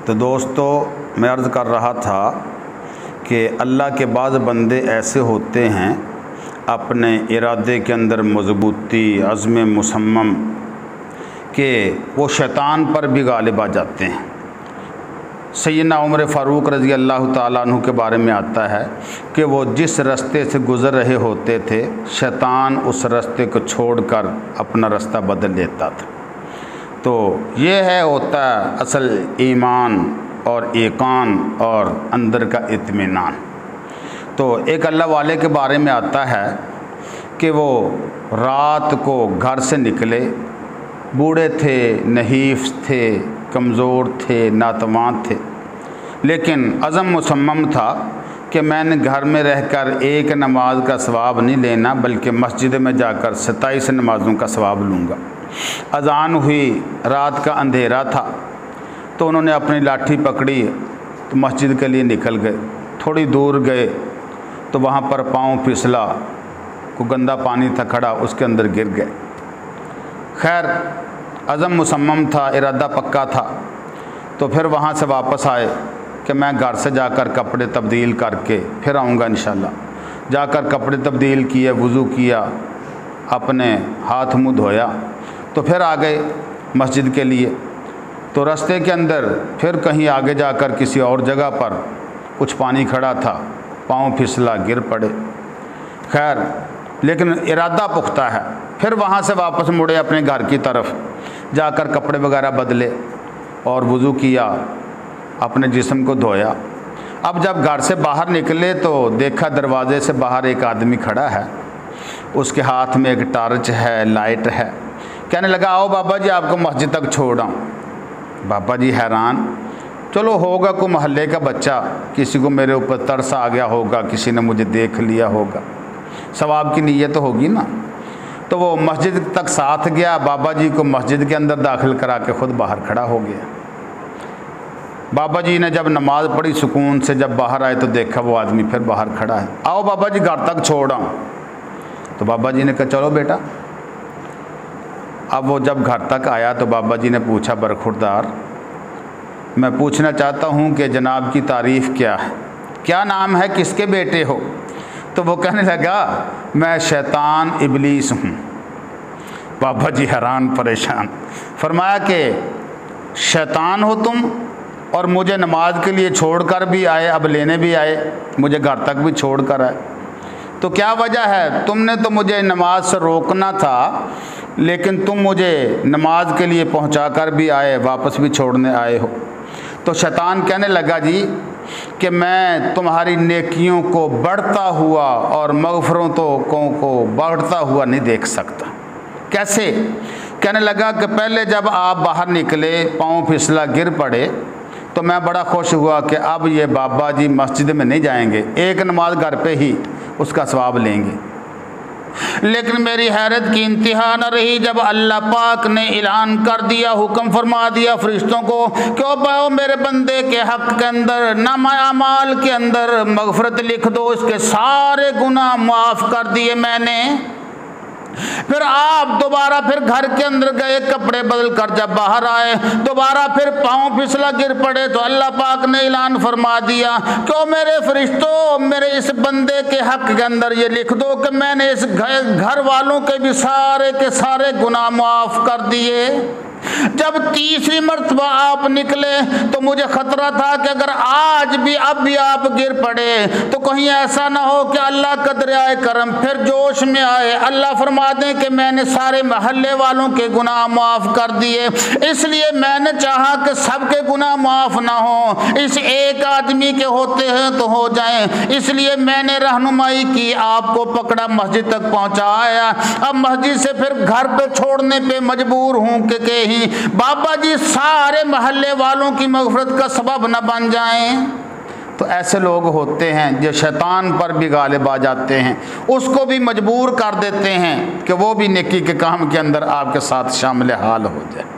تو دوستو میں عرض کر رہا تھا کہ اللہ کے بعض بندے ایسے ہوتے ہیں اپنے ارادے کے اندر مضبوطی، عزم مصمم کہ وہ شیطان پر بھی غالب آ جاتے ہیں۔ سیدنا عمر فاروق رضی اللہ تعالیٰ عنہ کے بارے میں آتا ہے کہ وہ جس راستے سے گزر رہے ہوتے تھے شیطان اس راستے کو چھوڑ کر اپنا راستہ بدل لیتا تھا۔ تو یہ ہوتا ہے اصل ایمان اور ایقان اور اندر کا اطمینان۔ تو ایک اللہ والے کے بارے میں آتا ہے کہ وہ رات کو گھر سے نکلے، بوڑھے تھے، نحیف تھے، کمزور تھے، ناتواں تھے، لیکن عزم مصمم تھا کہ میں نے گھر میں رہ کر ایک نماز کا ثواب نہیں لینا بلکہ مسجد میں جا کر 27 نمازوں کا ثواب لوں گا۔ اذان ہوئی، رات کا اندھیرا تھا، تو انہوں نے اپنی لاٹھی پکڑی تو مسجد کے لیے نکل گئے۔ تھوڑی دور گئے تو وہاں پر پاؤں پھسلا، کوئی گندا پانی تھا کھڑا، اس کے اندر گر گئے۔ خیر عزم مصمم تھا، ارادہ پکا تھا، تو پھر وہاں سے واپس آئے کہ میں گھر سے جا کر کپڑے تبدیل کر کے پھر آؤں گا انشاءاللہ۔ جا کر کپڑے تبدیل کیے، وضو کیا، اپنے ہاتھ منہ دھویا، تو پھر آ گئے مسجد کے لیے۔ تو راستے کے اندر پھر کہیں آگے جا کر کسی اور جگہ پر کچھ پانی کھڑا تھا، پاؤں پھسلا، گر پڑے۔ خیر لیکن ارادہ پختہ ہے، پھر وہاں سے واپس مڑے اپنے گھر کی طرف، جا کر کپڑے وغیرہ بدلے اور وضو کیا، اپنے جسم کو دھویا۔ اب جب گھر سے باہر نکلے تو دیکھا دروازے سے باہر ایک آدمی کھڑا ہے، اس کے ہاتھ میں ایک ٹارچ ہے، لائٹ ہے۔ کہنے لگا آؤ بابا جی آپ کو مسجد تک چھوڑاؤں۔ بابا جی حیران، چلو ہوگا کوئی محلے کا بچہ، کسی کو میرے اوپر ترس آ گیا ہوگا، کسی نے مجھے دیکھ لیا ہوگا، ثواب کی نیت ہوگی نا۔ تو وہ مسجد تک ساتھ گیا، بابا جی کو مسجد کے اندر داخل کرا کے خود باہر کھڑا ہو گیا۔ بابا جی نے جب نماز پڑھی سکون سے، جب باہر آئے تو دیکھا وہ آدمی پھر باہر کھڑا ہے۔ آؤ بابا جی گھر تک چھوڑاؤں۔ تو بابا جی نے کہا چلو بیٹا۔ اب وہ جب گھر تک آیا تو بابا جی نے پوچھا برخوردار، میں پوچھنا چاہتا ہوں کہ جناب کی تعریف کیا ہے، کیا نام ہے، کس کے بیٹے ہو؟ تو وہ کہنے لگا میں شیطان ابلیس ہوں۔ بابا جی حیران پریشان، فرمایا کہ شیطان ہو تم اور مجھے نماز کے لیے چھوڑ کر بھی آئے، اب لینے بھی آئے، مجھے گھر تک بھی چھوڑ کر آئے، تو کیا وجہ ہے؟ تم نے تو مجھے نماز سے روکنا تھا لیکن تم مجھے نماز کے لیے پہنچا کر بھی آئے، واپس بھی چھوڑنے آئے ہو۔ تو شیطان کہنے لگا جی کہ میں تمہاری نیکیوں کو بڑھتا ہوا اور مغفرتوں کو بڑھتا ہوا نہیں دیکھ سکتا۔ کیسے؟ کہنے لگا کہ پہلے جب آپ باہر نکلے، پاؤں پھسلا، گر پڑے، تو میں بڑا خوش ہوا کہ اب یہ بابا جی مسجد میں نہیں جائیں گے، ایک نماز گھر پہ ہی اس کا ثواب لیں گے۔ لیکن میری حیرت کی انتہا نہ رہی جب اللہ پاک نے اعلان کر دیا، حکم فرما دیا فرشتوں کو کہ او باؤ میرے بندے کے حق کے اندر نامہ اعمال کے اندر مغفرت لکھ دو، اس کے سارے گناہ معاف کر دیے میں نے۔ پھر آپ دوبارہ پھر گھر کے اندر گئے، کپڑے بدل کر جب باہر آئے دوبارہ پھر پاؤں پھسلا، گر پڑے، تو اللہ پاک نے اعلان فرما دیا کہ او میرے فرشتوں میرے اس بندے کے حق کے اندر یہ لکھ دو کہ میں نے اس گھر والوں کے بھی سارے کے سارے گناہ معاف کر دیے۔ جب تیسری مرتبہ آپ نکلے تو مجھے خطرہ تھا کہ اگر آج بھی اب بھی آپ گر پڑے تو کہیں ایسا نہ ہو کہ اللہ کا دریائے کرم پھر جوش میں آئے، اللہ فرما دیں کہ میں نے سارے محلے والوں کے گناہ معاف کر دیے، اس لیے میں نے چاہا کہ سب کے گناہ معاف نہ ہوں، اس ایک آدمی کے ہوتے ہیں تو ہو جائیں، اس لیے میں نے رہنمائی کی، آپ کو پکڑا، مسجد تک پہنچایا۔ اب مسجد سے پھر گھر پہ چھوڑنے پہ مجبور ہوں کہ بابا جی سارے محلے والوں کی مغفرت کا سبب نہ بن جائیں۔ تو ایسے لوگ ہوتے ہیں جو شیطان پر بھی غالب آ جاتے ہیں، اس کو بھی مجبور کر دیتے ہیں کہ وہ بھی نیکی کے کام کے اندر آپ کے ساتھ شامل حال ہو جائے۔